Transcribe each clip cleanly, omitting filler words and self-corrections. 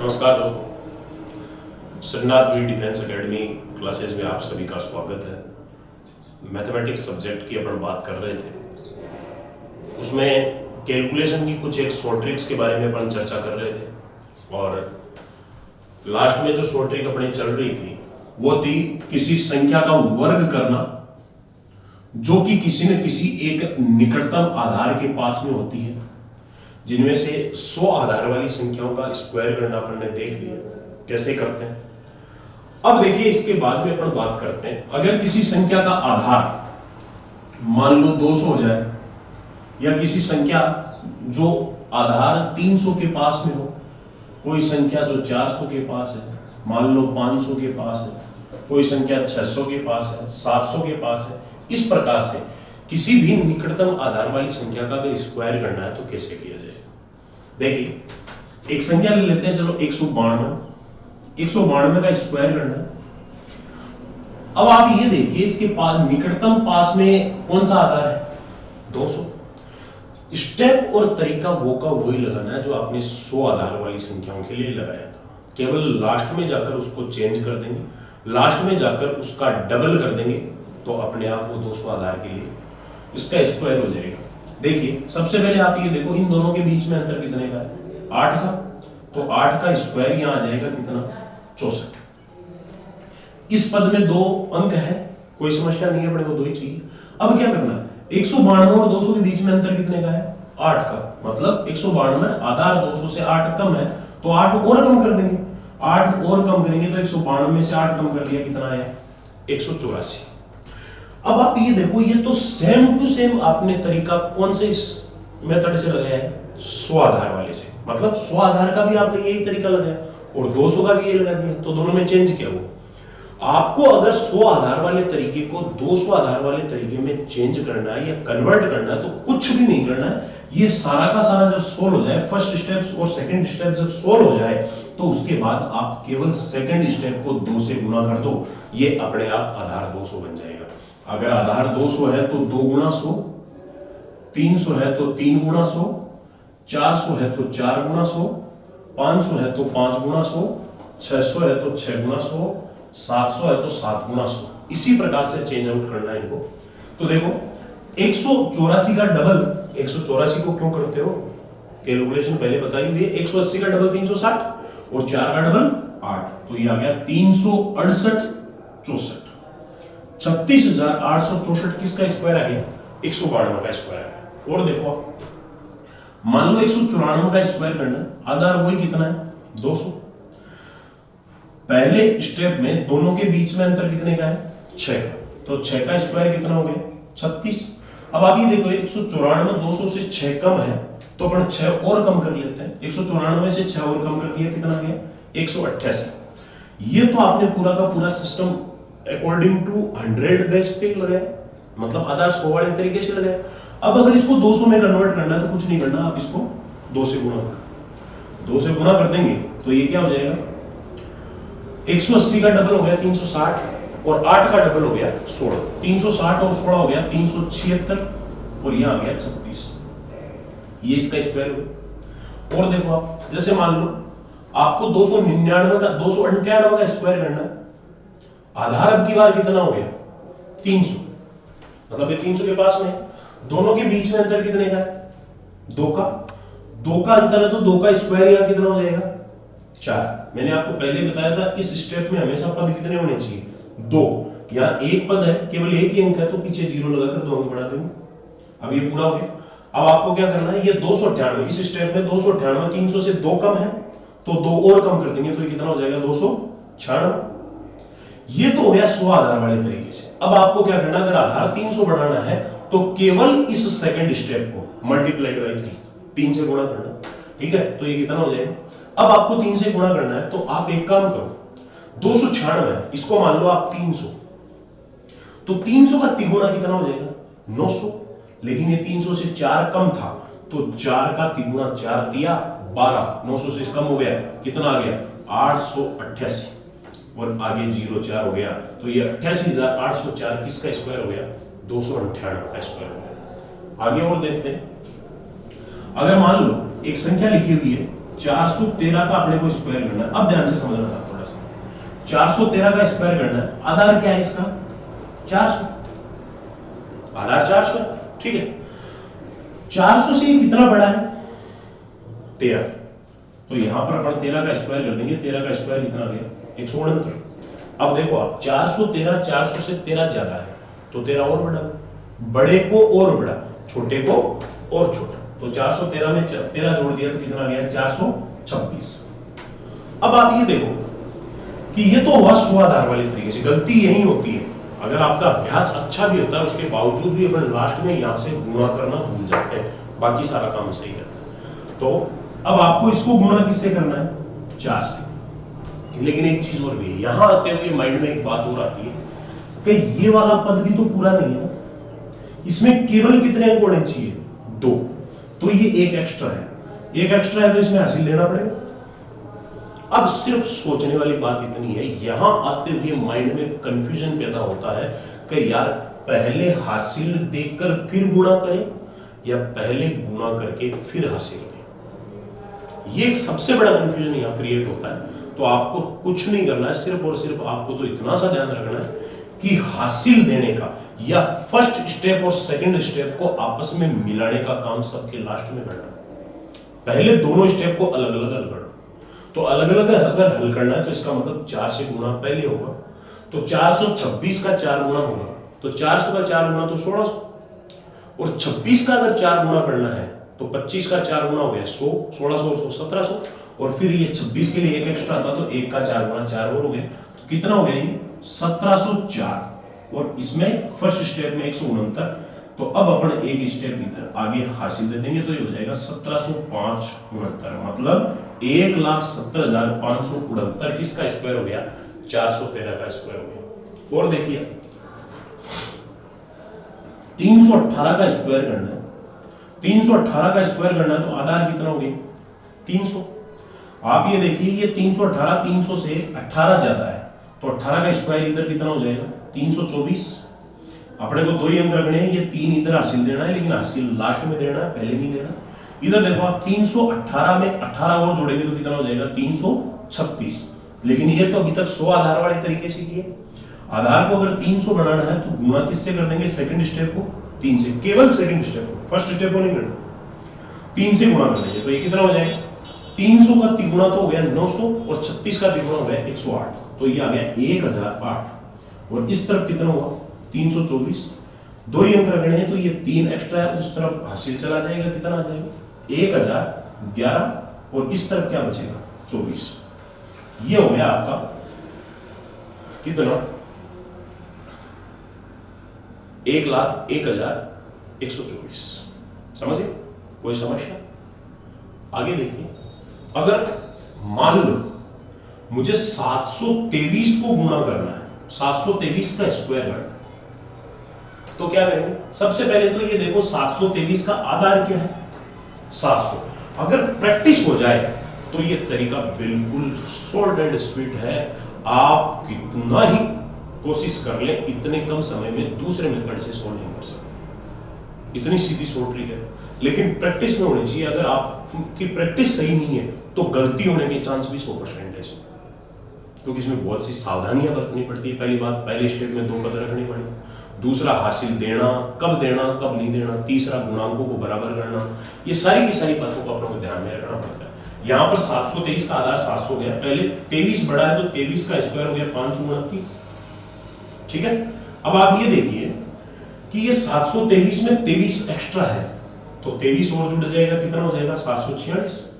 नमस्कार दोस्तों, Shrinath V defence academy classes में आप सभी का स्वागत है। मैथमेटिक्स सब्जेक्ट की अपन बात कर रहे थे, उसमें कैलकुलेशन की कुछ एक शॉर्ट ट्रिक्स के बारे में अपन चर्चा कर रहे थे और लास्ट में जो शॉर्ट ट्रिक अपनी चल रही थी वो थी किसी संख्या का वर्ग करना जो कि किसी न किसी एक निकटतम आधार के पास में होती है, जिनमें से 100 आधार वाली संख्याओं का स्क्वायर करना अपन ने देख लिया कैसे करते हैं। अब देखिए, इसके बाद में अपन बात करते हैं, अगर किसी संख्या का आधार मान लो 200 हो जाए या किसी संख्या जो आधार 300 के पास में हो, कोई संख्या जो 400 के पास है, मान लो 500 के पास है, कोई संख्या 600 के पास है, 700 के पास है, इस प्रकार से किसी भी निकटतम आधार वाली संख्या का अगर स्क्वायर करना है तो कैसे किया जाएगा। देखिए, एक संख्या ले लेते हैं, चलो 192 का स्क्वायर करना है। अब आप ये देखिए, इसके पास निकटतम पास में कौन सा आधार है, 200। स्टेप और तरीका वो का वही लगाना है जो आपने 100 आधार वाली संख्याओं के लिए लगाया था, केवल लास्ट में जाकर उसको चेंज कर देंगे, लास्ट में जाकर उसका डबल कर देंगे तो अपने आप वो 200 आधार के लिए इसका स्क्वायर हो जाएगा। देखिए, सबसे पहले आप ये देखो, इन दोनों के बीच में अंतर कितने का है, 8 का, तो 8 का स्क्वायर यहां आ जाएगा कितना, 64। इस पद में 2 अंक है, कोई समस्या नहीं है, अपने को 2 ही चाहिए। अब क्या करना है, 192 और 200 के बीच में अंतर कितने का है, 8 का, मतलब 192 आधार 200 से 8 कम है तो 8 और कम कर देंगे, 8 और कम करेंगे तो 192 में से 8 कम कर दिया, कितना आया, 184। अब आप ये देखो, ये तो सेम टू सेम आपने तरीका कौन से इस मेथड से लगाया है, 100 आधार वाले से, मतलब 100 आधार का भी आपने यही तरीका लगाया और 200 का भी यही लगा दिया, तो दोनों में चेंज क्या हुआ। आपको अगर 100 आधार वाले तरीके को 200 आधार वाले तरीके में चेंज करना है या कन्वर्ट करना है तो कुछ भी नहीं करना है, ये सारा का सारा जब सोल्व हो जाए, फर्स्ट स्टेप और सेकंड स्टेप जब सोल्व हो जाए तो उसके बाद आप केवल सेकंड स्टेप को 2 से गुना कर दो, ये अपने आप आधार 200 बन जाएगा। अगर आधार 200 है तो 2 गुना 100, 300 है तो 3 गुना 100, 400 है तो 4 गुना 100, 500 है तो 5 गुना 100, 600 है तो 6 गुना 100, 700 है तो 7 गुना 100। इसी प्रकार से चेंज आउट करना है इनको। तो देखो, 184 का डबल, 184 को क्यों करते हो, कैलकुलेशन पहले बताई हुई है, 180 का डबल 360 और 4 का डबल 8, तो ये आ गया 368 64। 36,864 किसका स्क्वायर आ गया, 192 का स्क्वायर आ गया। और देखो, मान लो 194 का स्क्वायर करना, आधार वही कितना है, 200। पहले स्टेप में दोनों के बीच में अंतर कितने का है, 6 का, तो 6 का स्क्वायर कितना हो गया, 36। अब आप ये देखो, 194 200 से 6 कम है तो अपन 6 और कम कर लेते हैं, 194 से 6 और कम कर दिया, कितना गया, 188। ये तो आपने पूरा का पूरा सिस्टम अकॉर्डिंग टू 100 बेस पे लगाया, मतलब आधार 100 वाले तरीके से लगाया। अब अगर इसको 200 में कन्वर्ट करना है तो कुछ नहीं करना, आप इसको 2 से गुणा करो, 2 से गुणा कर देंगे तो ये क्या हो जाएगा, 180 का डबल हो गया 360 और 8 का डबल हो गया 16, 360 और 16 हो गया 376 और यहां आ गया 36, ये इसका स्क्वायर हो गया। और देखो, आप जैसे मान लो आपको 299 का 298 का स्क्वायर करना है, आधार अब की बार कितना हो गया, 300, मतलब ये 300 के पास में, दोनों के बीच में अंतर कितने का है, 2 का अंतर है तो 2 का स्क्वायर यहां कितना हो जाएगा, 4। मैंने आपको पहले बताया था इस स्टेप में हमेशा पद कितने होने चाहिए, 2। यहां एक पद है, केवल एक ही अंक है तो पीछे 0 लगाकर 2 अंक बढ़ा देंगे। अब ये पूरा हो गया। अब आपको क्या करना है, ये 298, इस स्टेप में 298 300 से 2 कम है तो 2 और कम कर देंगे तो ये कितना हो जाएगा, 296। ये तो हो गया 100 आधार वाले तरीके से। अब आपको क्या करना, अगर आधार 300 बढ़ाना है तो केवल इस सेकंड स्टेप को मल्टीप्लाइड बाय 3 से गुणा करना, ठीक है, तो ये कितना हो जाएगा। अब आपको 3 से गुणा करना है तो आप एक काम करो, 296 इसको मान लो आप 300, तो 300 का तिगुना कितना हो जाएगा, 900, लेकिन ये 300 से 4 कम था तो 4 का तिगुना 4 दिया 12, 900 से कम हो गया, कितना आ गया, 888 और आगे 0 4 हो गया, तो ये 88,804 किसका स्क्वायर हो गया, 298 का स्क्वायर हो गया। आगे और देखते हैं, अगर मान लो एक संख्या लिखी हुई है 413 का अपने को स्क्वायर करना है। अब ध्यान से समझना था थोड़ा सा, 413 का स्क्वायर करना है। आधार क्या है इसका? 400, आधार 400 है, ठीक है। 400 से ये कितना बड़ा है? 13, तो यहां पर अपन 13 का स्क्वायर कर देंगे। 13 का स्क्वायर कितना गया? 169। अब देखो आप, 413 400 से 13 ज्यादा है, तो 13 और बड़ा, बड़े को और बड़ा, छोटे को और छोटा, तो 413 में 13 जोड़ दिया तो कितना गया? 426। अब आप ये देखो कि ये तो हुआ स्वाधार वाले तरीके से। गलती यही होती है, अगर आपका अभ्यास अच्छा भी होता है उसके बावजूद भी अपन लास्ट में यहां से गुणा करना भूल जाते हैं, बाकी सारा काम सही रहता है। तो अब आपको इसको गुणा किससे करना है? 4 से। लेकिन एक चीज और भी है, यहां आते हुए माइंड में एक बात और आती है कि ये वाला पद भी तो पूरा नहीं है ना, इसमें केवल कितने अंक होने चाहिए? 2, तो ये एक एक्स्ट्रा है। एक एक्स्ट्रा है तो इसमें हासिल लेना पड़ेगा। अब सिर्फ सोचने वाली बात इतनी है, यहां आते हुए माइंड में कंफ्यूजन पैदा होता है कि यार पहले हासिल देकर फिर गुणा करें या पहले गुणा करके फिर हासिल दें। ये एक सबसे बड़ा कंफ्यूजन यहां क्रिएट होता है। तो आपको कुछ नहीं करना है, सिर्फ और सिर्फ आपको तो इतना सा ध्यान रखना है कि हासिल देने का या फर्स्ट स्टेप और सेकंड स्टेप को आपस में मिलाने का काम सबके लास्ट में करना है। पहले दोनों स्टेप को अलग अलग हल करना। तो अलग अलग अगर हल करना है तो इसका मतलब 4 से गुणा पहले होगा, तो 426 का 4 गुणा होगा, तो 400 का 4 गुणा तो 1600, और 26 का अगर 4 गुणा करना है तो 25 का 4 गुणा हो गया 100, 1600 और 100 1700, और फिर ये 26 के लिए एक एक्स्ट्रा था तो 1 का 4 गुणा 4 और हो गया, तो कितना हो गया ये? 1704। और इसमें फर्स्ट स्टेप में 169, तो अब अपन एक स्टेप इधर आगे हासिल दे देंगे तो ये हो जाएगा 1705 69, मतलब 1,70,569 किसका स्क्वायर हो गया? 413 का स्क्वायर हो गया। और देखिए 318 का स्क्वायर करना है। 318 का स्क्वायर करना है तो आधार कितना हो गया? 300। आप ये देखिए, ये 318 300 से 18 ज्यादा है, तो 18 का स्क्वायर इधर कितना हो जाएगा? 324। अपने को 2 ही अंक रखने हैं, ये 3 इधर हासिल देना है, लेकिन हासिल लास्ट में देना है, पहले नहीं देना। इधर देखो आप 318 में 18 और जोड़ेंगे तो कितना हो जाएगा? 336। लेकिन ये तो अभी तक 100 आधार वाले तरीके से किए। आधार को अगर 300 बनाना है तो गुणा किससे कर देंगे? सेकंड स्टेप को 3 से, केवल सेकंड स्टेप को, फर्स्ट स्टेप को नहीं करना। 3 से गुणा कर देंगे तो ये कितना हो जाएगा? 300 का तिगुना तो हो गया 900 और 36 का तिगुना हो गया 108, तो ये आ गया 1008। और इस तरफ कितना हुआ? 324। 2 ही अंक रखने हैं तो ये 3 एक्स्ट्रा है, उस तरफ हासिल चला जाएगा, कितना आ जाएगा? 1011, और इस तरफ क्या बचेगा? 24। ये हो गया आपका कितना? 1,01,124। समझ गए? कोई समस्या? आगे देखिए, अगर मान लो मुझे 723 को गुणा करना है, 723 का स्क्वायर करना है, तो क्या करेंगे? सबसे पहले तो ये देखो 723 का आधार क्या है? 700। अगर प्रैक्टिस हो जाए तो ये तरीका बिल्कुल शॉर्ट एंड स्वीट है। आप कितना ही कोशिश कर लें, इतने कम समय में दूसरे मेथड से सॉल्व नहीं कर सकते। इतनी सीधी शॉर्ट ट्रिक है, लेकिन प्रैक्टिस में होनी चाहिए। अगर आपकी प्रैक्टिस सही नहीं है तो गलती होने के चांस भी 100% है इसमें, क्योंकि इसमें बहुत सी सावधानियां बरतनी पड़ती है। पहली बात, पहले स्टेप में 2 पद रखने पड़े। दूसरा, हासिल देना, कब नहीं देना। तीसरा, गुणांकों को बराबर करना। ये सारी की सारी बातों को अपनों को ध्यान में रखना पड़ता है। यहाँ पर 723 का आधार 700 गया, पहले 23 बड़ा है तो 23 का स्क्वायर हो गया 529। ठीक है। अब आप ये देखिए कि ये 723 में 23 एक्स्ट्रा है, तो 23 और जुड़ जाएगा, कितना हो जाएगा? 746।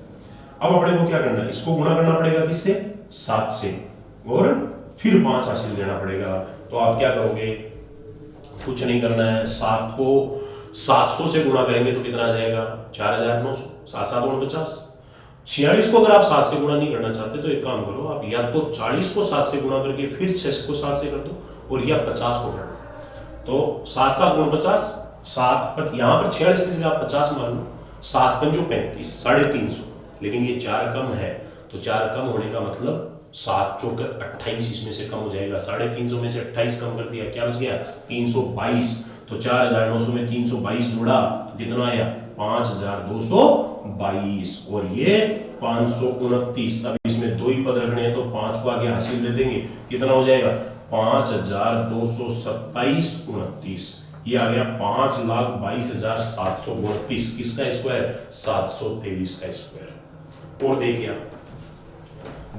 अब अपने को क्या करना है? इसको गुणा करना पड़ेगा किससे? 7 से, और फिर 5 हासिल देना पड़ेगा। तो आप क्या करोगे? कुछ नहीं करना है, 7 को 700 से गुणा करेंगे तो कितना आ जाएगा? 4900। 7 7 49। 46 को अगर आप 7 से गुणा नहीं करना चाहते तो एक काम करो, आप या तो 40 को 7 से गुणा करके फिर 6 को 7 से कर दो, और या 50 को कर दो। तो 7 7 49, 7 यहाँ पर 46 की जगह आप 50 मान लो, 7 पंजो 35, 350। लेकिन ये 4 कम है, तो 4 कम होने का मतलब 7 चौक 28 इसमें से कम हो जाएगा। 350 में से 28 कम कर दिया, क्या बच गया? 322। तो 4900 में 322 जोड़ा तो कितना आया? 5222। और ये 529। अब इसमें दो ही पद रखने हैं तो 5 को आगे हासिल दे देंगे, कितना हो जाएगा 522729। ये आ गया 5,22,729। किसका स्क्वायर? 723 का स्क्वायर। और देखिए आप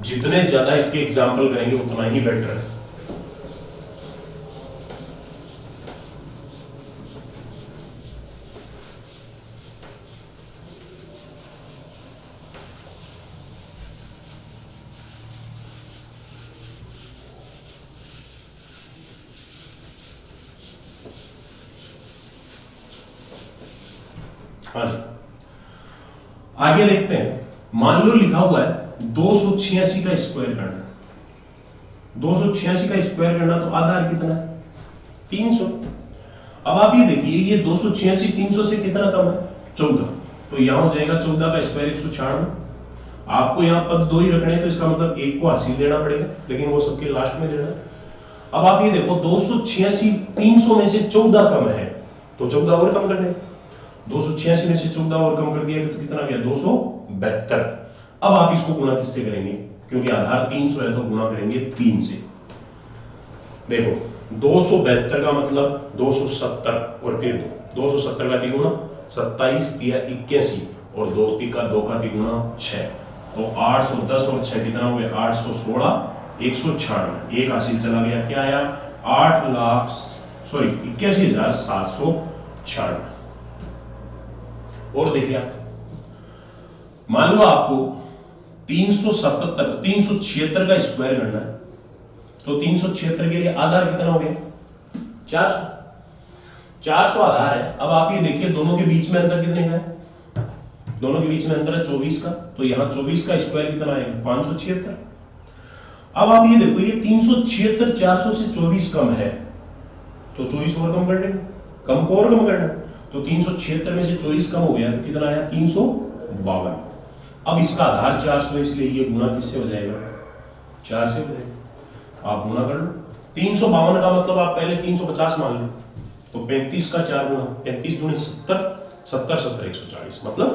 जितने ज्यादा इसके एग्जाम्पल करेंगे उतना ही बेटर है। हाँ जी, आगे देखते हैं। मान लो लिखा हुआ है 286 का स्क्वायर करना। 286 का स्क्वायर करना तो आधार कितना है? 300। अब आप ये देखिए ये 286 300 से कितना कम है? 14। तो यहां हो जाएगा 14 का स्क्वायर 196। आपको यहां पद दो ही रखने हैं तो इसका मतलब एक को हासिल देना पड़ेगा, लेकिन वो सबके लास्ट में देना। अब आप ये देखो 286 300 में से 14 कम है तो 14 और कम कर दें। 286 में से 14 और कम कर दिया तो कितना गया? 272। अब आप इसको गुना किससे करेंगे? क्योंकि आधार 300 है तो गुना करेंगे 3 से। देखो 272 का मतलब 270 और फिर 270 का तिगुना 27 तिया 81 और 2 का 2 का तिगुना 6। तो 810 और 6 कितना हुए? 816 196। एक हासिल चला गया, क्या आया? 81,796। और देखिए आप मान लो आपको 376 का स्क्वायर करना है तो 376 के लिए आधार कितना हो गया? 400। 400 आधार है। अब आप ये देखिए दोनों के बीच में अंतर कितने का है? दोनों के बीच में अंतर है 24 का, तो यहां 24 का स्क्वायर कितना आएगा? 576। अब आप ये देखो ये 376 400 से 24 कम है तो 24 और कम कर देंगे, कम को और कम करना है तो 376 में से 24 कम हो गया तो कितना आया? 352। अब इसका आधार 400 है इसलिए ये गुना किससे हो जाएगा? 4 से हो जाएगा। आप गुना कर लो। 352 का मतलब आप पहले 350 मान लो तो 35 का 4 गुना 35 दूनी 70 70 70 140 मतलब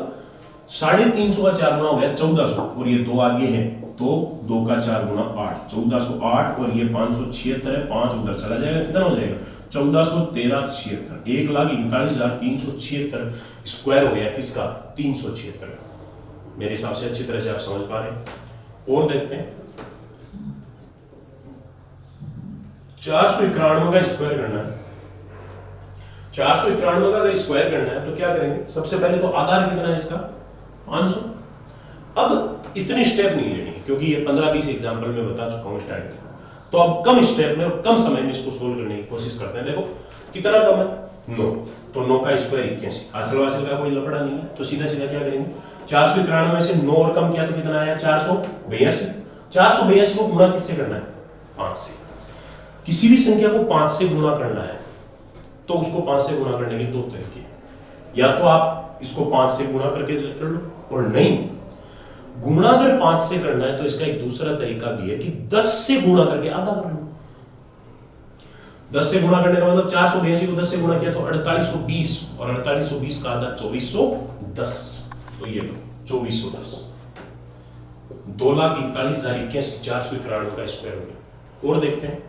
350 का 4 गुना हो गया 1400 और ये 2 आगे है तो 2 का 4 गुना 8 1408 और ये 576 है 5 उधर चला जाएगा कितना हो जाएगा? 1413 1,41,376 स्क्वायर हो गया किसका? 376। मेरे हिसाब से अच्छी तरह से आप समझ पा रहे हैं। और देखते हैं 491 का स्क्वायर करना है। 491 का अगर स्क्वायर करना है तो क्या करेंगे? सबसे पहले तो आधार कितना है इसका? 500। अब इतने स्टेप नहीं लेनी है क्योंकि ये 15-20 एग्जाम्पल में बता चुका हूं स्टार्ट में। तो अब कम स्टेप में और कम समय में इसको सोल्व करने की कोशिश करते हैं। देखो कितना कम है? 9। तो 9 का स्क्वायर 81। हासिल वासिल का कोई लफड़ा नहीं है तो सीधा सीधा क्या करेंगे? 491 में से 9 और कम किया तो कितना आया? 482। 482 को गुना किससे करना है? 5 से। किसी भी संख्या को 5 से गुना करना है तो उसको 5 से गुना करने के दो तरीके, या तो आप इसको 5 से गुना करके कर लो और नहीं गुणा अगर 5 से करना है तो इसका एक दूसरा तरीका भी है कि 10 से गुणा करके आधा कर लो। 10 से गुणा करने का मतलब 482 को 10 से गुणा किया तो 4820 और 4820 का आधा 2410 तो ये लो 2410 2,41,491 का स्क्वायर हो गया। और देखते हैं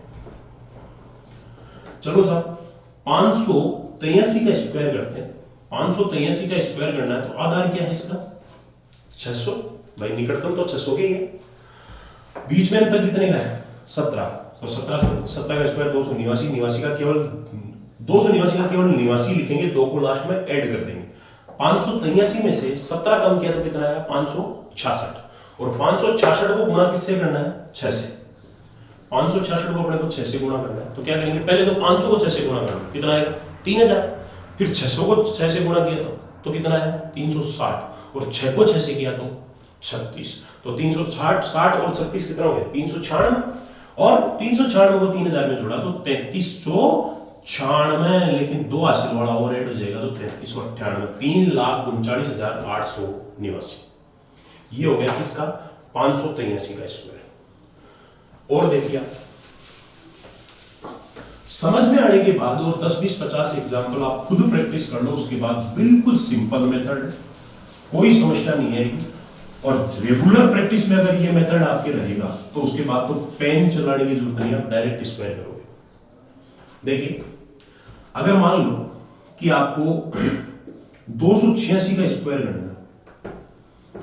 चलो साहब 583 का स्क्वायर करते हैं। 583 का स्क्वायर करना है तो आधार क्या है इसका? 600। भाई निकटतम तो 600 के ही है। बीच में अंतर कितने का है? 17। तो 17 का स्क्वायर 289। 89 का केवल 289 का केवल 89 लिखेंगे, 2 को लास्ट में ऐड कर देंगे। 583 में से 17 कम किया तो कितना आया? 566। और 566 को गुणा किससे करना है? 6 से। 566 को अपने को 6 से गुणा करना है तो क्या करेंगे? पहले तो 500 को 6 से गुणा करना, कितना आएगा? 3000। फिर 600 को 6 से गुणा किया तो कितना आया? 360 और 6 को 6 से किया तो 36। तो 360 60 और 36 कितना हो गया? 396 और 396 को 3000 में जोड़ा तो 3396, लेकिन 2 हासिल वाला और ऐड हो जाएगा तो 3398 3,39,889। ये हो गया किसका? 583 का स्क्वायर। और देखिए समझ में आने के बाद और 10-20-50 एग्जाम्पल आप खुद प्रैक्टिस कर लो, उसके बाद बिल्कुल सिंपल मेथड है, कोई समस्या नहीं है। और रेगुलर प्रैक्टिस में अगर ये मेथड आपके रहेगा तो उसके बाद तो पेन चलाने की जरूरत नहीं, आप डायरेक्ट स्क्वायर करोगे। देखिए अगर मान लो कि आपको 286 का स्क्वायर करना है,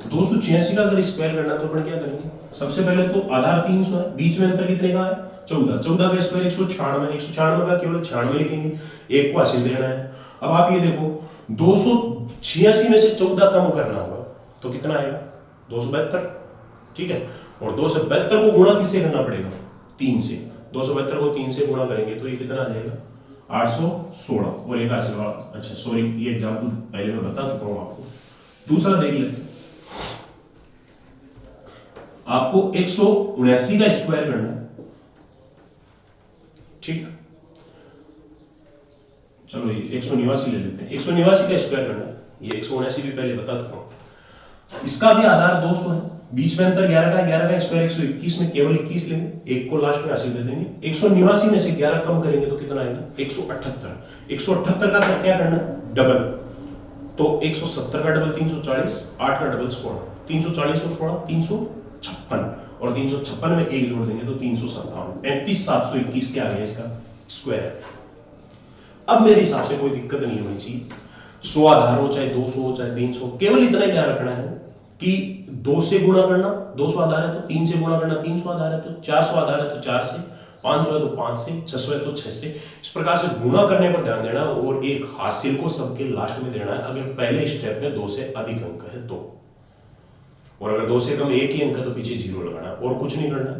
286 का अगर स्क्वायर करना है तो अपन क्या करेंगे, सबसे पहले तो आधार 300 है, बीच में अंतर कितने का है 14, 14 का स्क्वायर 196, 196 का केवल 96 लिखेंगे, एक को हासिल देना है। अब आप ये देखो 286 में से 14 कम करना होगा तो कितना आएगा 272, ठीक है। और 272 को गुणा किससे करना पड़ेगा 3 से, 272 को 3 से गुणा करेंगे तो ये कितना आ जाएगा 816 और एक हासिल। अच्छा सॉरी ये एग्जांपल पहले मैं बता चुका हूं आपको। दूसरा देख लेते हैं, आपको 179 का स्क्वायर करना है, ठीक है। चलो ये 189 ले लेते हैं, 189 का स्क्वायर करना है, ये 179 भी पहले बता चुका हूं। इसका भी आधार 200 है, बीच में अंतर 11 का, 11 का स्क्वायर 121 में केवल 21 लेंगे, एक को लास्ट में हासिल दे देंगे। 189 में से 11 कम करेंगे तो कितना आएगा 178, 178 का क्या करना है डबल, तो 170 का डबल 340, 8 का डबल 16, 340 और 16 356 और 356 में एक जोड़ देंगे तो 357, 35721 क्या आ गया इसका स्क्वायर। अब मेरे हिसाब से कोई दिक्कत नहीं होनी चाहिए, 100 आधार हो चाहे 200 हो चाहे 300, केवल इतना ही ध्यान रखना है कि 2 से गुणा करना 200 आधार है तो 3 से गुणा करना 300 आधार है तो 400 आधार है तो 4 से, 500 है तो 5 से, 600 है तो 6 से, इस प्रकार से गुणा करने पर ध्यान देना और एक हासिल को सबके लास्ट में देना है। अगर पहले स्टेप में 2 से अधिक अंक है तो, और अगर 2 से कम एक ही अंक है तो पीछे 0 लगाना है और कुछ नहीं करना,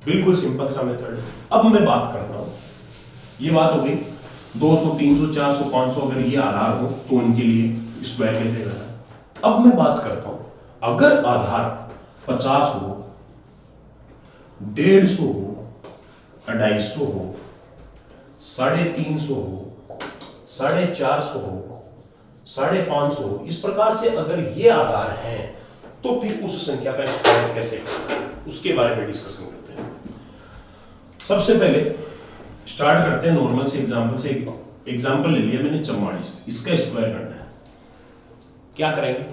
बिल्कुल सिंपल सा मेथड। अब मैं बात करता हूं, ये बात हो गई 200 300 400 500 अगर ये आधार हो तो उनके लिए स्क्वायर कैसे करना है। अब मैं बात करता हूं अगर आधार 50 हो, 150 हो, 250 हो, 350 हो, 450 हो, 550 हो, इस प्रकार से अगर ये आधार हैं तो फिर उस संख्या का स्क्वायर कैसे करें उसके बारे में डिस्कशन करते हैं। सबसे पहले स्टार्ट करते हैं नॉर्मल से एग्जांपल से। एग्जांपल ले लिया मैंने 44, इसका स्क्वायर करना है, क्या करेंगे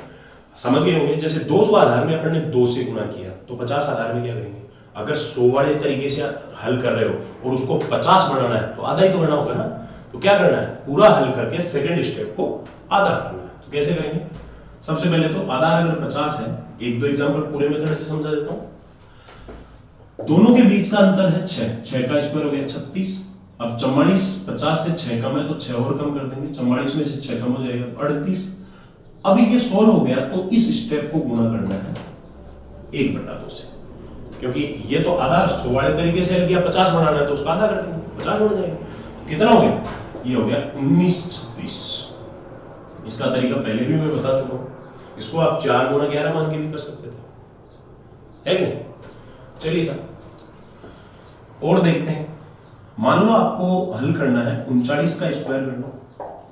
समझ गए होंगे। जैसे 200 आधार में अपन ने 2 से गुणा किया तो 50 आधार में क्या करेंगे, अगर 100 वाले तरीके से हल कर रहे हो और उसको 50 बनाना है तो आधा ही तो करना होगा ना, तो क्या करना है पूरा हल करके सेकंड स्टेप को आधा करना है। तो कैसे करेंगे, सबसे पहले तो आधार अगर 50 है, एक दो एग्जांपल पूरे मेथड से समझा देता हूं। दोनों के बीच का अंतर है 6, 6 का स्क्वायर हो गया 36। अब 44 50 से 6 कम है तो 6 और कम कर देंगे, 44 में से 6 कम हो जाएगा तो 38। अभी ये सोल्व हो गया तो इस स्टेप को गुणा करना है 1/2 से, क्योंकि ये तो आधा 100 वाले तरीके से किया, 50 बनाना है तो उसका आधा कर देंगे, 50 बन जाएगा। कितना हो गया, ये हो गया 1936। इसका तरीका पहले भी मैं बता चुका हूं, इसको आप 4 गुणा 11 मान के भी कर सकते थे, है कि नहीं। चलिए सर और देखते हैं, मान लो आपको हल करना है 39 का स्क्वायर करना,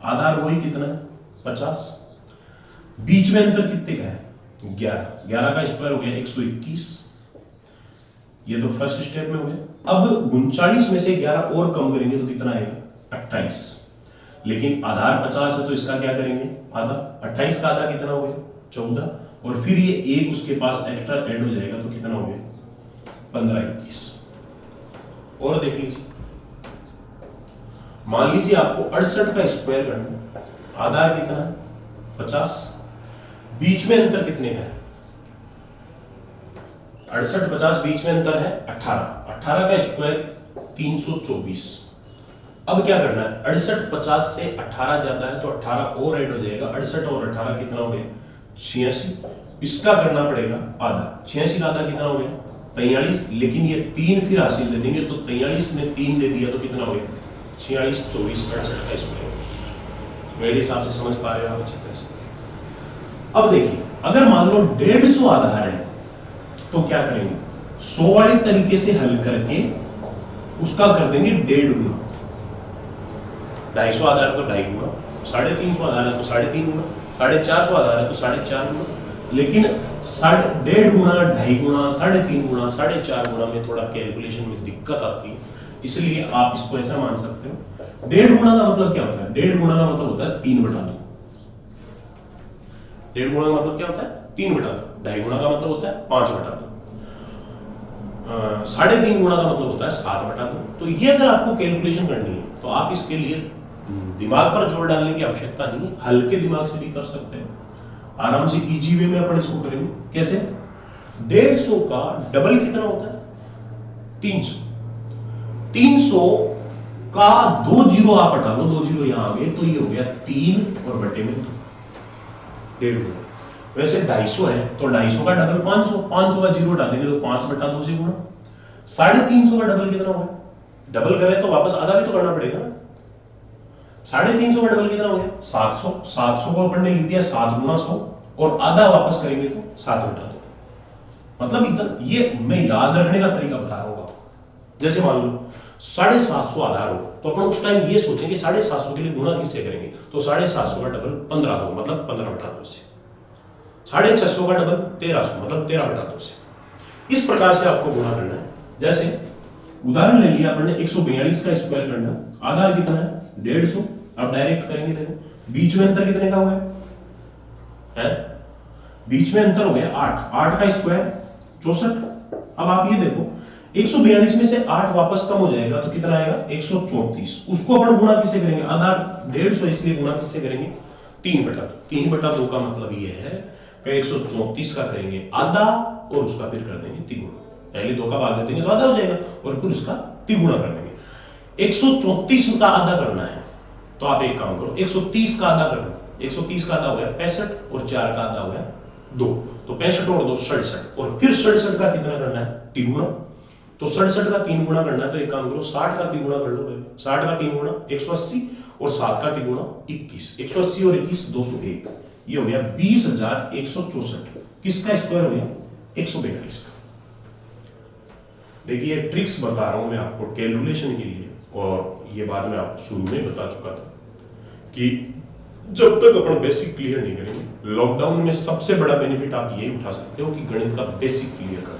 आधार वही कितना है 50, बीच में अंतर कितने का है 11, 11 का स्क्वायर हो गया 121, ये तो फर्स्ट स्टेप में हो गया। अब 39 में से 11 और कम करेंगे तो कितना आएगा 28, लेकिन आधार 50 है तो इसका क्या करेंगे आधा, 28 का आधा कितना हो गया 14, और फिर ये एक उसके पास एक्स्ट्रा ऐड हो जाएगा तो कितना हो गया 15 21। और देख लीजिए, मान लीजिए आपको 68 का स्क्वायर करना है, आधार कितना है 50, बीच में अंतर कितने का है 68 50, बीच में अंतर है 18, 18 का स्क्वायर 324। अब क्या करना है, 68 50 से 18 जाता है तो 18 और ऐड हो जाएगा, 68 और 18 कितना हो गया 86, इसका करना पड़ेगा आधा, 86 का आधा कितना हो गया 43, लेकिन ये 3 फिर हासिल दे देंगे तो 43 में 3 दे दिया तो कितना हो गया 46 24 68 का स्क्वायर। मेरे हिसाब से समझ पा रहे हो आप अच्छी तरह से। अब देखिए अगर मान लो 150 आधार है तो क्या करेंगे, 100 वाले तरीके से हल करके उसका कर देंगे 1.5 गुना, 250 आधार है तो 2.5 गुना, 350 आधार है तो 3.5 गुना, 450 आधार है तो 4.5 गुना, लेकिन 1.5 गुना 2.5 गुना 3.5 गुना 4.5 गुना में थोड़ा कैलकुलेशन में दिक्कत आती है, इसलिए आप इसको ऐसा मान सकते हो। 1.5 गुना का मतलब क्या होता है, 1.5 गुना का मतलब होता है 3/2। 1.5 गुना का मतलब क्या होता है 3 बटा 2, 2.5 गुना का मतलब होता है 5 बटा 2, 3.5 गुना का मतलब होता है 7 बटा 2। तो ये अगर आपको कैलकुलेशन करनी है तो आप इसके लिए दिमाग पर जोर डालने की आवश्यकता नहीं है, हल्के दिमाग से भी कर सकते हैं, आराम से इजी वे में अपन इसको करेंगे। कैसे? 150 का डबल कितना होता है? 300। 300 का 2 जीरो आप हटा लो, 2 जीरो यहां आ गए, तो ये हो गया 3 और बटे में 2, 1.5 गुना। वैसे 250 है तो 250 का डबल 500, 500 का जीरो हटा देंगे तो 5 बटा 2 से गुना। 350 का डबल कितना होगा? डबल करें तो वापस आधा भी तो करना पड़ेगा ना। 350 का डबल कितना हो गया? 700। 700 को अपन ने लिख दिया 7 गुना 100 और आधा वापस करेंगे तो 7 बटा 2। मतलब इतना, ये मैं याद रखने का तरीका बता रहा हूं आपको। जैसे मान लो 750 आधार हो तो अपन उस टाइम ये सोचेंगे 750 के लिए गुणा किससे करेंगे, तो 750 का डबल 1500 मतलब 15 बटा 2 से। 650 का डबल 1300 मतलब 13 बटा 2 से। इस प्रकार से आपको गुणा करना है। जैसे उदाहरण ले लिया अपन ने 142 का स्क्वायर करना, आधार कितना है? 150। अब डायरेक्ट करेंगे, देखो बीच में अंतर कितने का हुआ है? बीच में अंतर हो गया 8। 8 का स्क्वायर 64। अब आप ये देखो 142 में से 8 वापस कम हो जाएगा तो कितना आएगा? 134। उसको अपन गुणा किससे करेंगे? आधार 150 इसलिए गुणा किससे करेंगे? 3 बटा 2। 3 बटा 2 का मतलब ये है कि 134 का करेंगे आधा और उसका फिर कर देंगे तिगुना। पहले 2 का भाग दे देंगे तो आधा हो जाएगा और फिर उसका तिगुना कर देंगे। 134 का आधा करना है तो आप एक काम करो, 130 का आधा करना। 130 का आधा हो गया 65 और 4 का आधा हो गया 2, तो 65 और 2 67 और फिर 67 का कितना करना है? तिगुना। तो 67 का 3 गुना करना है तो एक काम करो 60 का 3 गुना कर लो। 60 का 3 गुना 180 और 7 का 3 गुना 21। 180 और 21 201, ये हो गया 20,164। किसका स्क्वायर हो गया? 142 का। देखिए ट्रिक्स बता रहा हूं मैं आपको कैलकुलेशन के लिए, और ये बात मैं आपको शुरू में बता चुका था कि जब तक अपन बेसिक क्लियर नहीं करेंगे, लॉकडाउन में सबसे बड़ा बेनिफिट आप ये उठा सकते हो कि गणित का बेसिक क्लियर करना,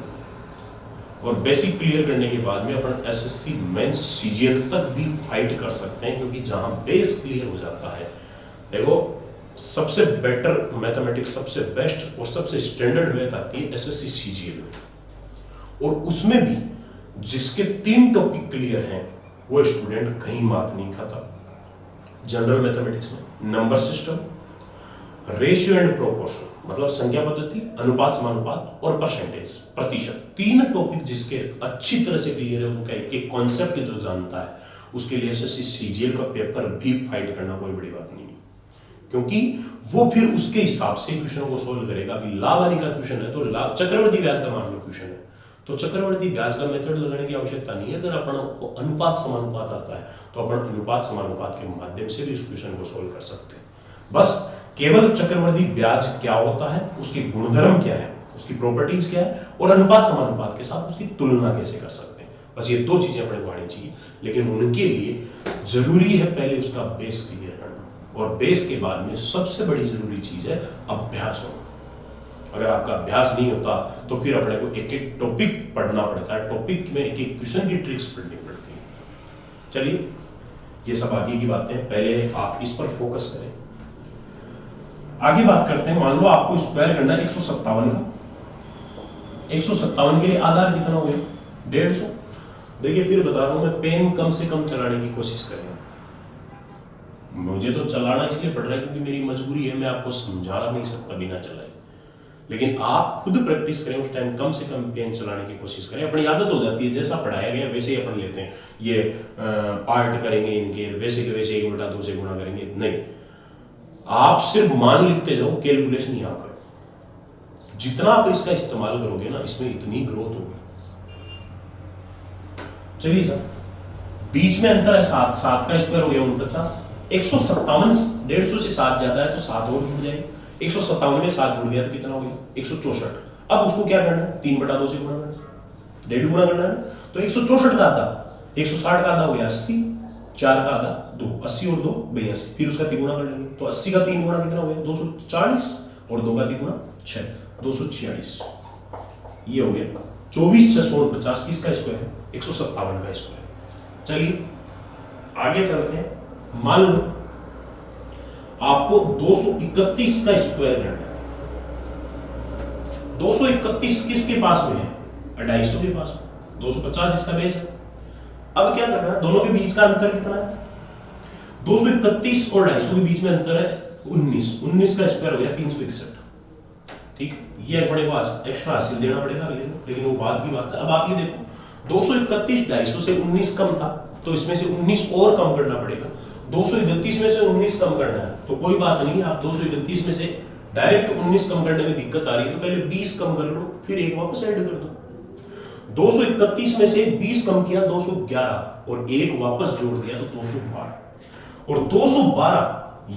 और बेसिक क्लियर करने के बाद में अपन एसएससी मेंस सीजीएल तक भी फाइट कर सकते हैं, क्योंकि जहां बेस क्लियर हो जाता है, देखो सबसे बेटर मैथमेटिक्स, सबसे बेस्ट और सबसे स्टैंडर्ड मैथ आती है एसएससी सीजीएल में, और उसमें भी जिसके 3 टॉपिक क्लियर हैं वो स्टूडेंट कहीं मात नहीं खाता। जनरल मैथमेटिक्स में number system, ratio and proportion मतलब संख्या पद्धति, अनुपात समानुपात और परसेंटेज प्रतिशत, 3 टॉपिक जिसके अच्छी तरह से क्लियर है, उनका एक एक कॉन्सेप्ट जो जानता है, उसके लिए एसएससी सीजीएल का पेपर भी फाइट करना कोई बड़ी बात नहीं है, क्योंकि वो फिर उसके हिसाब से क्वेश्चन को सोल्व करेगा। अभी लाभ हानि का क्वेश्चन है तो लाभ, चक्रवर्ती ब्याज का मान लो क्वेश्चन है तो चक्रवर्ती ब्याज का मेथड लगाने की आवश्यकता नहीं है। अगर अपन को अनुपात समानुपात आता है तो अपन अनुपात समानुपात के माध्यम से भी उस क्वेश्चन को सोल्व कर सकते हैं। बस केवल चक्रवर्ती ब्याज क्या होता है, उसके गुणधर्म क्या है, उसकी प्रॉपर्टीज क्या है, और अनुपात समानुपात के साथ उसकी तुलना कैसे कर सकते हैं, बस ये 2 चीजें अपने को आनी चाहिए। लेकिन उनके लिए जरूरी है पहले उसका बेस क्लियर करना, और बेस के बाद में सबसे बड़ी जरूरी चीज है अभ्यास होना। अगर आपका अभ्यास नहीं होता तो फिर अपने को एक एक टॉपिक पढ़ना पड़ता है, टॉपिक में एक एक क्वेश्चन की ट्रिक्स पढ़नी पड़ती है। चलिए ये सब आगे की बातें, पहले आप इस पर फोकस करें। आगे बात करते हैं, मान लो आपको स्क्वायर करना है 157 का। 157 के लिए आधार कितना हो गया? 150। देखिए फिर बता रहा हूं मैं, पेन कम से कम चलाने की कोशिश करें। मुझे तो चलाना इसलिए पड़ रहा है क्योंकि मेरी मजबूरी है, मैं आपको समझा नहीं सकता बिना चलाए, लेकिन आप खुद प्रैक्टिस करें, उस टाइम कम से कम पेन चलाने की कोशिश करें। अपनी आदत हो जाती है, जैसा पढ़ाया गया वैसे ही अपन लेते हैं। ये पार्ट करेंगे इनके, वैसे के वैसे 1 बटा 2 से गुणा करेंगे, नहीं, आप सिर्फ मान लिखते जाओ, कैलकुलेशन यहाँ करो। जितना आप इसका इस्तेमाल करोगे ना, इसमें इतनी ग्रोथ होगी। चलिए सर, बीच में अंतर है 7, 7 का स्क्वायर हो गया 49। 157 150 से 7 ज्यादा है तो 7 और जुड़ जाएगा। 157 में 7 जुड़ गया तो कितना हो गया? 164। अब उसको क्या करना है? 3 बटा 2 से गुणा करना है, 1.5 गुणा करना है। तो 164 का आधा, 160 का आधा हो गया 80, 4 का आधा 2, 80 और 2 82, फिर उसका 3 गुणा कर लेंगे तो 80 का 3 गुणा कितना हो गया? 240 और 2 का 3 गुणा 6, 246। ये हो गया 24,649 किसका स्क्वायर है? 157 का स्क्वायर। चलिए आगे चलते हैं। मान लो आपको 231 का स्क्वायर करना है। 231 किसके पास में है? 250 के पास में। 250 इसका बेस है। अब क्या करना है, दोनों के बीच का अंतर कितना है? 231 और 250 के बीच में अंतर है 19। 19 का स्क्वायर हो गया 361। ठीक है, ये अपने पास एक्स्ट्रा हासिल देना पड़ेगा अगले, लेकिन वो बाद की बात है। अब आप ये देखो 231 250 से 19 कम था, तो इसमें से 19 और कम करना पड़ेगा। 231 में से 19 कम करना है तो कोई बात नहीं, आप 231 में से डायरेक्ट 19 कम करने में दिक्कत आ रही है तो पहले 20 कम कर लो, फिर एक वापस ऐड कर दो। 231 में से 20 कम किया 211 और एक वापस जोड़ दिया तो 212। और 212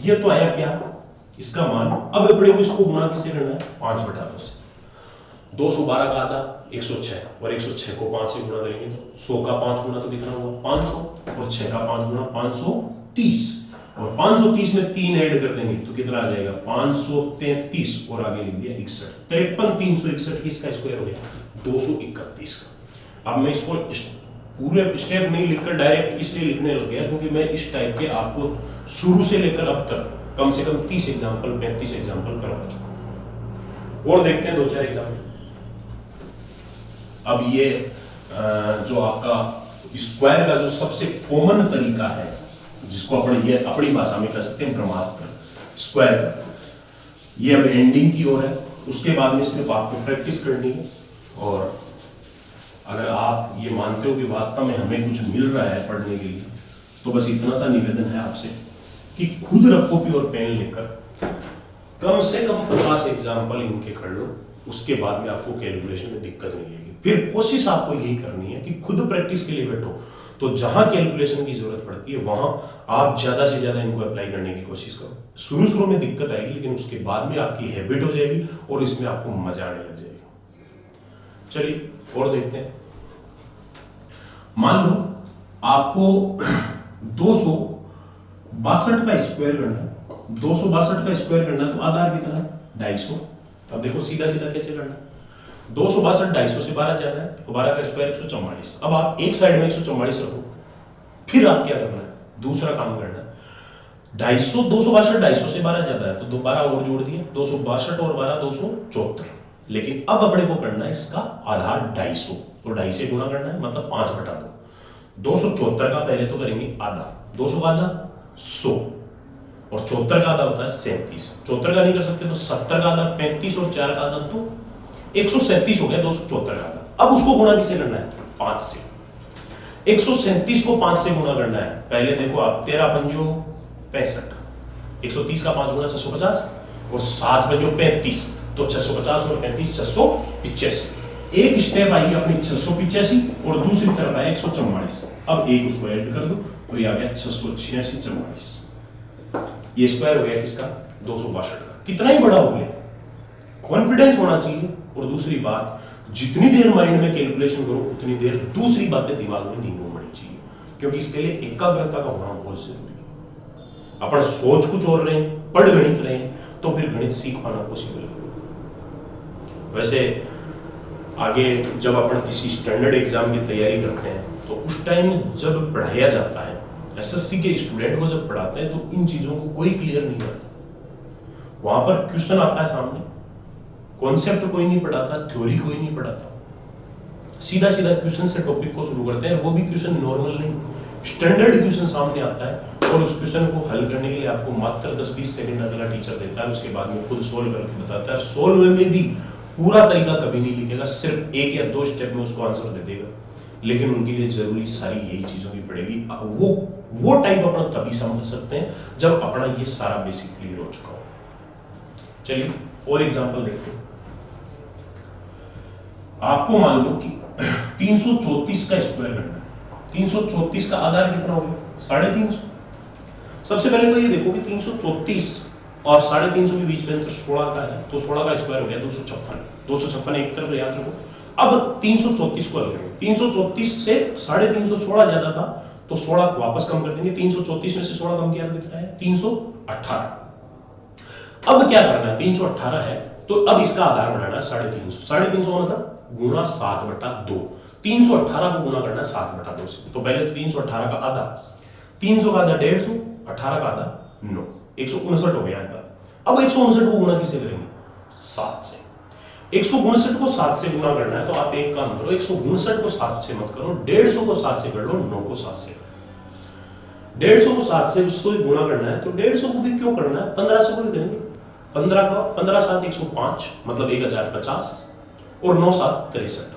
ये तो आया क्या, इसका मान। अब अपने को इसको गुना किससे करना है? 5/2 से। 212 का आधा 106 और 106 को 5 से गुणा करेंगे तो 100 का 5 गुना तो कितना हुआ? 500 और 6 का 5 गुना 530 और 530 में 3 ऐड कर देंगे तो कितना आ जाएगा? 533 और आगे लिख दिया 61। 53 361 किसका स्क्वायर हो गया? 231 का। अब मैं इसको पूरे स्टेप नहीं लिखकर डायरेक्ट इसलिए लिखने लग गया क्योंकि मैं इस टाइप के आपको शुरू से लेकर अब तक कम से कम 30 एग्जाम्पल 35 एग्जाम्पल करवा चुका हूं। और देखते हैं 2-4 एग्जाम्पल। अब ये जो आपका स्क्वायर का जो सबसे कॉमन तरीका है, जिसको ये अपनी भाषा में कह सकते हैं ब्रह्मास्त्र स्क्वायर का, ये अब एंडिंग की ओर है। उसके बाद में सिर्फ आपको प्रैक्टिस करनी है। और अगर आप ये मानते हो कि वास्तव में हमें कुछ मिल रहा है पढ़ने के लिए, तो बस इतना सा निवेदन है आपसे कि खुद रखो कॉपी और पेन लेकर कम से कम 50 एग्जाम्पल इनके कर लो। उसके बाद में आपको कैलकुलेशन में दिक्कत नहीं आएगी। फिर कोशिश आपको यही करनी है कि खुद प्रैक्टिस के लिए बैठो, तो जहां कैलकुलेशन की जरूरत पड़ती है वहां आप ज्यादा से ज्यादा इनको अप्लाई करने की कोशिश करो। शुरू में दिक्कत आएगी, लेकिन उसके बाद में आपकी हैबिट हो जाएगी और इसमें आपको मजा आने लग जाएगा। चलिए और देखते हैं। मान लो आपको 262 का स्क्वायर करना है। 262 का स्क्वायर करना है तो आधार कितना है? 250। अब देखो सीधा सीधा कैसे करना है। 262 250 से 12 ज्यादा है तो 12 का स्क्वायर 144। अब आप एक साइड में 144 रखो, फिर आप क्या करना है? दूसरा काम करना है। 250 262 से 12 ज्यादा है तो 12 और जोड़ दिए, 262 और 12 274। लेकिन अब अपने को करना है इसका आधार 250, तो 2.5 से गुणा करना है, मतलब 5/2। 274 का पहले तो करेंगे आधा, 200 का आधा 100 और 74 का आधा होता है 37। 74 का नहीं कर सकते तो 70 का आधा 35 और 4 का आधा तो 137 हो गया 274 का आधा। अब उसको गुणा किससे करना है? 5 से। 137 को 5 से गुणा करना है। पहले देखो आप 13 पंजो 65, 130 का 5 गुना 650 और 7 पंजो 35, तो 650 और 35 685। एक स्टेप आई अपनी 685 और दूसरी तरफ आया 144। अब एक उसको ऐड कर दो तो ये आ गया 686 44। ये स्क्वायर हो गया किसका? 262 का। कितना ही बड़ा हो गया, कॉन्फिडेंस होना चाहिए। और दूसरी बात, जितनी देर माइंड में कैलकुलेशन करो उतनी देर दूसरी बातें दिमाग में नहीं घूमनी चाहिए, क्योंकि इसके लिए एकाग्रता का होना बहुत जरूरी है। अपन सोच कुछ और रहे हैं, पढ़ गणित रहे हैं, तो फिर गणित सीख पाना पॉसिबल है। वैसे आगे जब अपन किसी स्टैंडर्ड एग्जाम की तैयारी करते हैं तो उस टाइम जब पढ़ाया जाता है, एसएससी के स्टूडेंट को जब पढ़ाते हैं तो इन चीजों को कोई क्लियर नहीं करता। वहां पर क्वेश्चन आता है सामने, कॉन्सेप्ट कोई नहीं पढ़ाता, थ्योरी कोई नहीं पढ़ाता, सीधा सीधा क्वेश्चन से टॉपिक को शुरू करते हैं। वो भी क्वेश्चन नॉर्मल नहीं, स्टैंडर्ड क्वेश्चन सामने आता है और उस क्वेश्चन को हल करने के लिए आपको मात्र 10-20 सेकंड अगला टीचर देता है। उसके बाद में खुद सोल्व करके बताता है। सोल्व में भी पूरा तरीका कभी नहीं लिखेगा, सिर्फ 1 या 2 स्टेप में उसको आंसर दे देगा। लेकिन उनके लिए जरूरी सारी यही चीजों की पड़ेगी। वो टाइप अपना तभी समझ सकते हैं जब अपना ये सारा बेसिक क्लियर हो चुका हो। चलिए और एग्जांपल देखते हैं। आपको मान लो कि 334 का स्क्वायर करना है। 334 का आधार कितना हो गया? 350। सबसे पहले तो ये देखो कि 334 और 350 के बीच में अंतर 16 का है, तो 16 का स्क्वायर हो गया 256। 256 एक तरफ याद रखो। अब 334 को अलग करेंगे। 334 से 350 16 ज्यादा था तो 16 वापस कम कर देंगे। 334 में से 16 कम किया तो कितना है? 318। अब क्या करना है? 318 है तो अब इसका आधार बनाना है 350। 350 मतलब गुणा 7/2। 318 को गुणा करना है 7/2 से। तो पहले तो 318 का आधा, 300 का आधा 150, 18 का आधा 9, 159 हो गया। अब 159 को गुणा किससे करेंगे? 7 से। 159 को 7 से गुना करना है तो आप एक काम करो, 159 को 7 से मत करो, 150 को 7 से कर लो, 9 को 7 से करो। 150 को 7 से उसको भी गुना करना है तो 150 को भी क्यों करना है, 1500 को भी करेंगे। 15 का 15 7 105 मतलब 1050 और 9 7 63।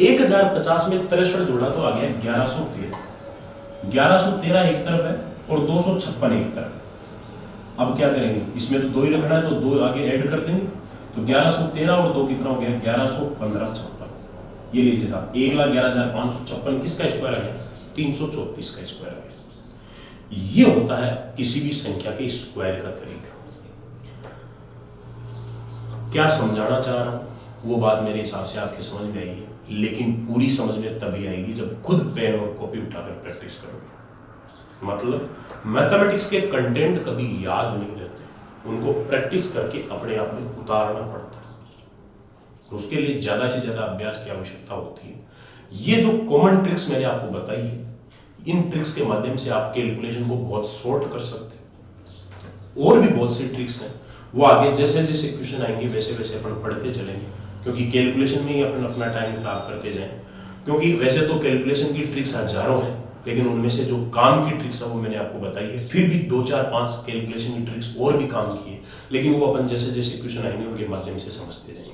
1050 में 63 जोड़ा तो आ गया 1113। 1113 एक तरफ है और 256 एक तरफ। अब क्या करेंगे, इसमें तो 2 ही रखना है तो 2 आगे ऐड कर देंगे तो 1113 और 2 कितना हो गया 1115 56। ये लीजिए साहब 1,11,556 किसका स्क्वायर आ गया, 334 का स्क्वायर आ गया। ये होता है किसी भी संख्या के स्क्वायर का तरीका। क्या समझाना चाह रहा हूं वो बात मेरे हिसाब से आपके समझ में आई है, लेकिन पूरी समझ में तभी आएगी जब खुद पेन और कॉपी उठाकर प्रैक्टिस करोगे। मतलब मैथमेटिक्स के कंटेंट कभी याद नहीं रहते, उनको प्रैक्टिस करके अपने आप में उतारना पड़ता है। तो उसके लिए ज्यादा से ज्यादा अभ्यास की आवश्यकता होती है। ये जो कॉमन ट्रिक्स मैंने आपको बताई है, इन ट्रिक्स के माध्यम से आप कैलकुलेशन को बहुत शॉर्ट कर सकते हैं। और भी बहुत सी ट्रिक्स हैं, वो आगे जैसे जैसे क्वेश्चन आएंगे वैसे वैसे अपन पढ़ते चलेंगे, क्योंकि कैलकुलेशन में ही अपन अपना टाइम खराब करते जाएं। क्योंकि वैसे तो कैलकुलेशन की ट्रिक्स हजारों हैं, लेकिन उनमें से जो काम की ट्रिक्स है वो मैंने आपको बताई है। फिर भी 2 4 5 कैलकुलेशन की ट्रिक्स और भी काम की है, लेकिन वो अपन जैसे जैसे क्वेश्चन आएंगे उनके माध्यम से समझते जाएंगे।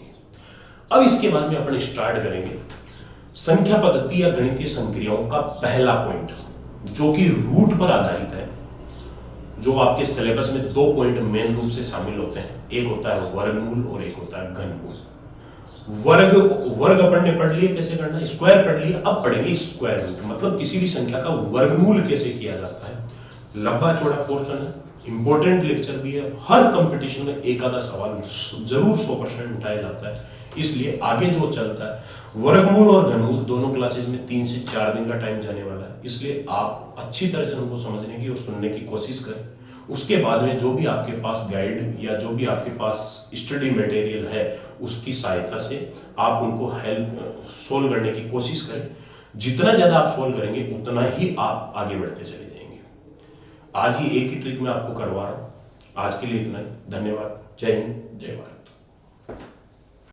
अब इसके बाद में अपन स्टार्ट करेंगे संख्या पद्धति या गणितीय संक्रियाओं का पहला पॉइंट, जो कि रूट पर आधारित है। जो आपके सिलेबस में 2 पॉइंट मेन रूप से शामिल होते हैं, एक होता है वर्गमूल और एक होता है घनमूल। वर्ग अपन ने पढ़ लिया कैसे करना है, स्क्वायर पढ़ लिया, अब पढ़ेंगे स्क्वायर रूट, मतलब किसी भी संख्या का वर्गमूल कैसे किया जाता है। लंबा चौड़ा पोर्शन है, इंपॉर्टेंट लेक्चर भी है, हर कंपटीशन में एक आधा सवाल जरूर 100% उठाया जाता है, इसलिए आगे जो चलता है वर्गमूल और घनमूल दोनों क्लासेज में 3 से 4 दिन का टाइम जाने वाला है, इसलिए आप अच्छी तरह से उनको समझने की और सुनने की कोशिश करें। उसके बाद में जो भी आपके पास गाइड या जो भी आपके पास स्टडी मटेरियल है उसकी सहायता से आप उनको सोल्व करने की कोशिश करें। जितना ज्यादा आप सोल्व करेंगे उतना ही आप आगे बढ़ते चले जाएंगे। आज ही एक ही ट्रिक मैं आपको करवा रहा हूं। आज के लिए इतना ही, धन्यवाद। जय हिंद, जय भारत।